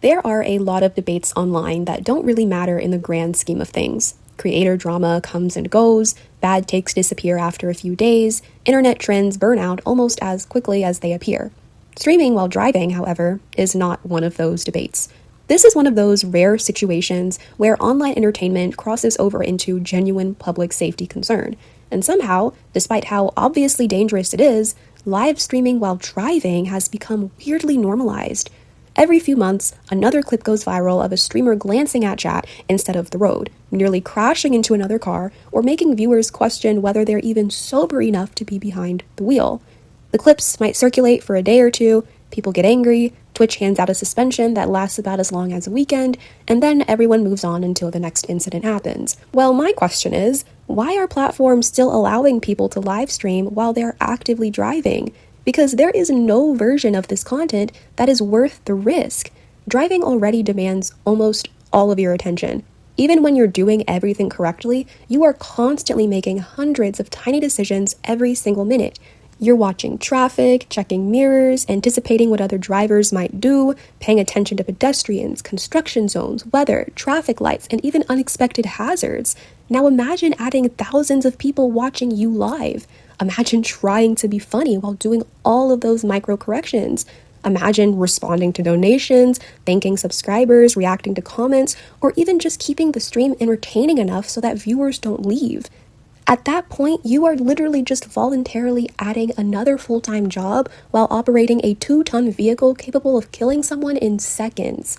There are a lot of debates online that don't really matter in the grand scheme of things. Creator drama comes and goes, bad takes disappear after a few days, internet trends burn out almost as quickly as they appear. Streaming while driving, however, is not one of those debates. This is one of those rare situations where online entertainment crosses over into genuine public safety concern. And somehow, despite how obviously dangerous it is, live streaming while driving has become weirdly normalized. Every few months, another clip goes viral of a streamer glancing at chat instead of the road, nearly crashing into another car, or making viewers question whether they're even sober enough to be behind the wheel. The clips might circulate for a day or two, people get angry, Twitch hands out a suspension that lasts about as long as a weekend, and then everyone moves on until the next incident happens. Well, my question is, why are platforms still allowing people to live stream while they're actively driving? Because there is no version of this content that is worth the risk. Driving already demands almost all of your attention. Even when you're doing everything correctly, you are constantly making hundreds of tiny decisions every single minute. You're watching traffic, checking mirrors, anticipating what other drivers might do, paying attention to pedestrians, construction zones, weather, traffic lights, and even unexpected hazards. Now imagine adding thousands of people watching you live. Imagine trying to be funny while doing all of those micro corrections. Imagine responding to donations, thanking subscribers, reacting to comments, or even just keeping the stream entertaining enough so that viewers don't leave. At that point, you are literally just voluntarily adding another full-time job while operating a 2-ton vehicle capable of killing someone in seconds.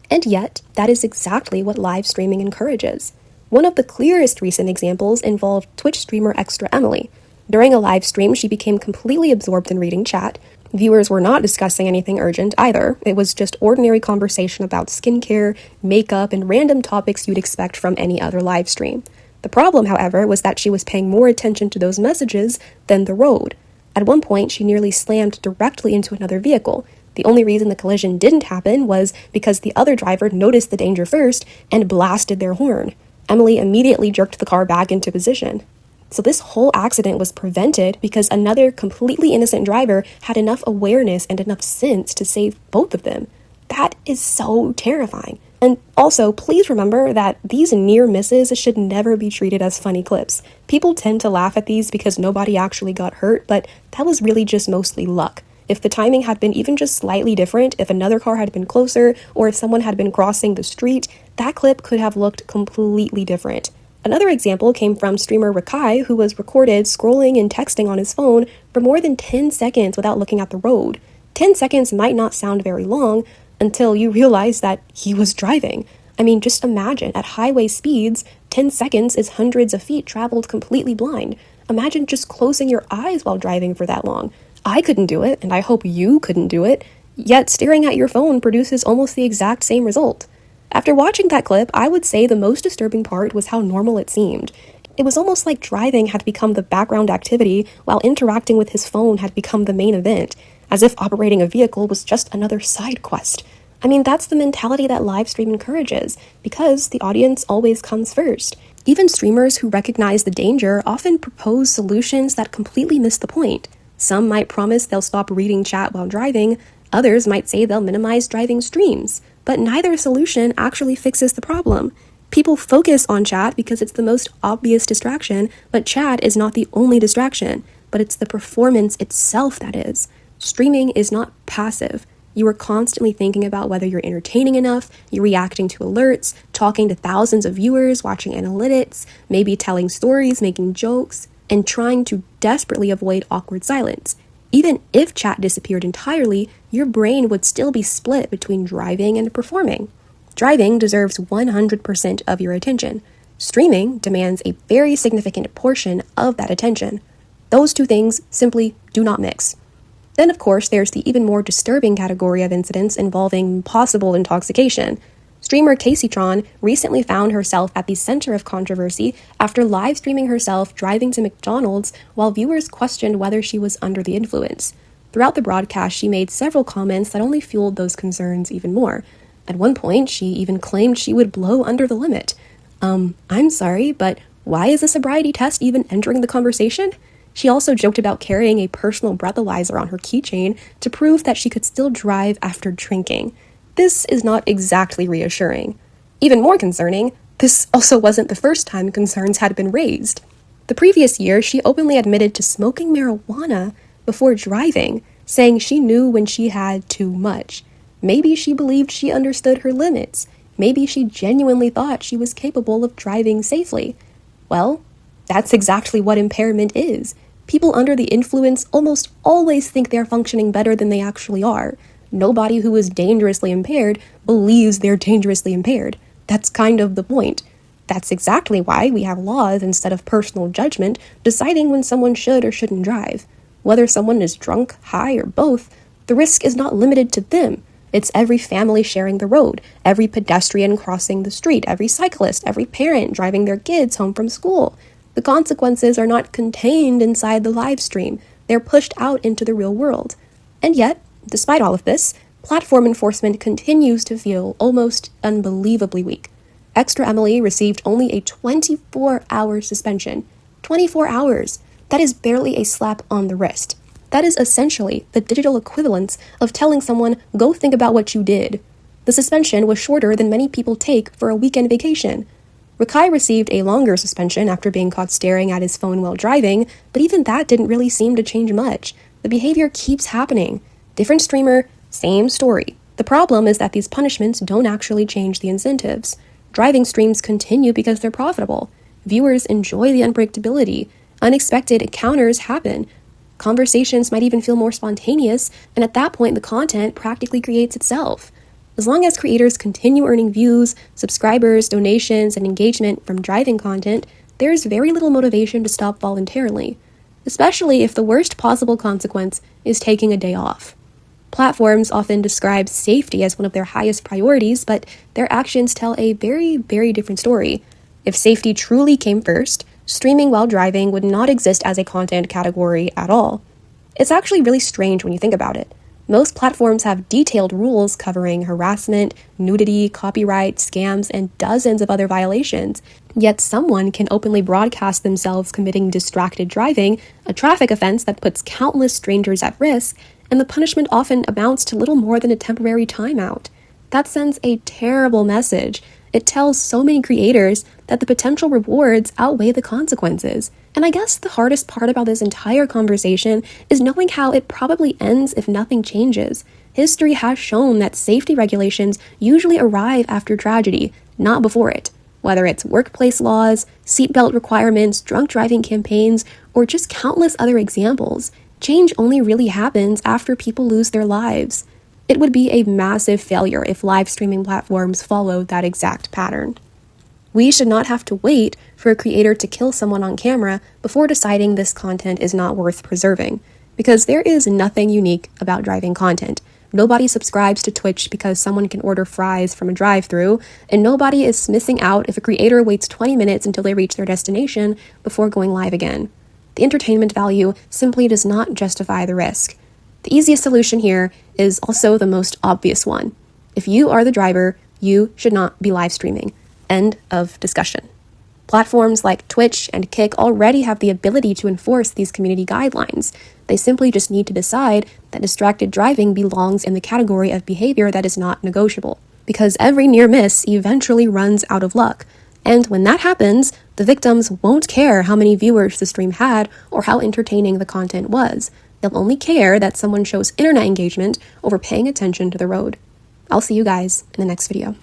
And yet, that is exactly what live streaming encourages. One of the clearest recent examples involved Twitch streamer Extra Emily. During a live stream, she became completely absorbed in reading chat. Viewers were not discussing anything urgent either. It was just ordinary conversation about skincare, makeup, and random topics you'd expect from any other live stream. The problem, however, was that she was paying more attention to those messages than the road. At one point, she nearly slammed directly into another vehicle. The only reason the collision didn't happen was because the other driver noticed the danger first and blasted their horn. Emily immediately jerked the car back into position. So this whole accident was prevented because another completely innocent driver had enough awareness and enough sense to save both of them. That is so terrifying. And also, please remember that these near misses should never be treated as funny clips. People tend to laugh at these because nobody actually got hurt, but that was really just mostly luck. If the timing had been even just slightly different, if another car had been closer, or if someone had been crossing the street, that clip could have looked completely different. Another example came from streamer Rakai, who was recorded scrolling and texting on his phone for more than 10 seconds without looking at the road. 10 seconds might not sound very long until you realize that he was driving. I mean, just imagine, at highway speeds, 10 seconds is hundreds of feet traveled completely blind. Imagine just closing your eyes while driving for that long. I couldn't do it, and I hope you couldn't do it, yet staring at your phone produces almost the exact same result. After watching that clip, I would say the most disturbing part was how normal it seemed. It was almost like driving had become the background activity, while interacting with his phone had become the main event, as if operating a vehicle was just another side quest. I mean, that's the mentality that live stream encourages, because the audience always comes first. Even streamers who recognize the danger often propose solutions that completely miss the point. Some might promise they'll stop reading chat while driving, others might say they'll minimize driving streams. But neither solution actually fixes the problem. People focus on chat because it's the most obvious distraction, but chat is not the only distraction, but it's the performance itself that is. Streaming is not passive. You are constantly thinking about whether you're entertaining enough, you're reacting to alerts, talking to thousands of viewers, watching analytics, maybe telling stories, making jokes, and trying to desperately avoid awkward silence. Even if chat disappeared entirely, your brain would still be split between driving and performing. Driving deserves 100% of your attention. Streaming demands a very significant portion of that attention. Those two things simply do not mix. Then, of course, there's the even more disturbing category of incidents involving possible intoxication. Streamer Caseytron recently found herself at the center of controversy after live streaming herself driving to McDonald's while viewers questioned whether she was under the influence. Throughout the broadcast, she made several comments that only fueled those concerns even more. At one point, she even claimed she would blow under the limit. I'm sorry, but why is a sobriety test even entering the conversation? She also joked about carrying a personal breathalyzer on her keychain to prove that she could still drive after drinking. This is not exactly reassuring. Even more concerning, this also wasn't the first time concerns had been raised. The previous year, she openly admitted to smoking marijuana before driving, saying she knew when she had too much. Maybe she believed she understood her limits. Maybe she genuinely thought she was capable of driving safely. Well, that's exactly what impairment is. People under the influence almost always think they're functioning better than they actually are. Nobody who is dangerously impaired believes they're dangerously impaired. That's kind of the point. That's exactly why we have laws instead of personal judgment deciding when someone should or shouldn't drive. Whether someone is drunk, high, or both, the risk is not limited to them. It's every family sharing the road, every pedestrian crossing the street, every cyclist, every parent driving their kids home from school. The consequences are not contained inside the live stream. They're pushed out into the real world. And yet, despite all of this, platform enforcement continues to feel almost unbelievably weak. Extra Emily received only a 24-hour suspension. 24 hours! That is barely a slap on the wrist. That is essentially the digital equivalence of telling someone, go think about what you did. The suspension was shorter than many people take for a weekend vacation. Rakai received a longer suspension after being caught staring at his phone while driving, but even that didn't really seem to change much. The behavior keeps happening. Different streamer, same story. The problem is that these punishments don't actually change the incentives. Driving streams continue because they're profitable. Viewers enjoy the unpredictability. Unexpected encounters happen. Conversations might even feel more spontaneous, and at that point, the content practically creates itself. As long as creators continue earning views, subscribers, donations, and engagement from driving content, there's very little motivation to stop voluntarily, especially if the worst possible consequence is taking a day off. Platforms often describe safety as one of their highest priorities, but their actions tell a very, very different story. If safety truly came first, streaming while driving would not exist as a content category at all. It's actually really strange when you think about it. Most platforms have detailed rules covering harassment, nudity, copyright, scams, and dozens of other violations. Yet someone can openly broadcast themselves committing distracted driving, a traffic offense that puts countless strangers at risk, and the punishment often amounts to little more than a temporary timeout. That sends a terrible message. It tells so many creators that the potential rewards outweigh the consequences. And I guess the hardest part about this entire conversation is knowing how it probably ends if nothing changes. History has shown that safety regulations usually arrive after tragedy, not before it. Whether it's workplace laws, seatbelt requirements, drunk driving campaigns, or just countless other examples, change only really happens after people lose their lives. It would be a massive failure if live streaming platforms followed that exact pattern. We should not have to wait for a creator to kill someone on camera before deciding this content is not worth preserving, because there is nothing unique about driving content. Nobody subscribes to Twitch because someone can order fries from a drive-thru, and nobody is missing out if a creator waits 20 minutes until they reach their destination before going live again. The entertainment value simply does not justify the risk. The easiest solution here is also the most obvious one. If you are the driver, you should not be live streaming. End of discussion. Platforms like Twitch and Kick already have the ability to enforce these community guidelines. They simply just need to decide that distracted driving belongs in the category of behavior that is not negotiable. Because every near miss eventually runs out of luck. And when that happens, the victims won't care how many viewers the stream had or how entertaining the content was. They'll only care that someone shows internet engagement over paying attention to the road. I'll see you guys in the next video.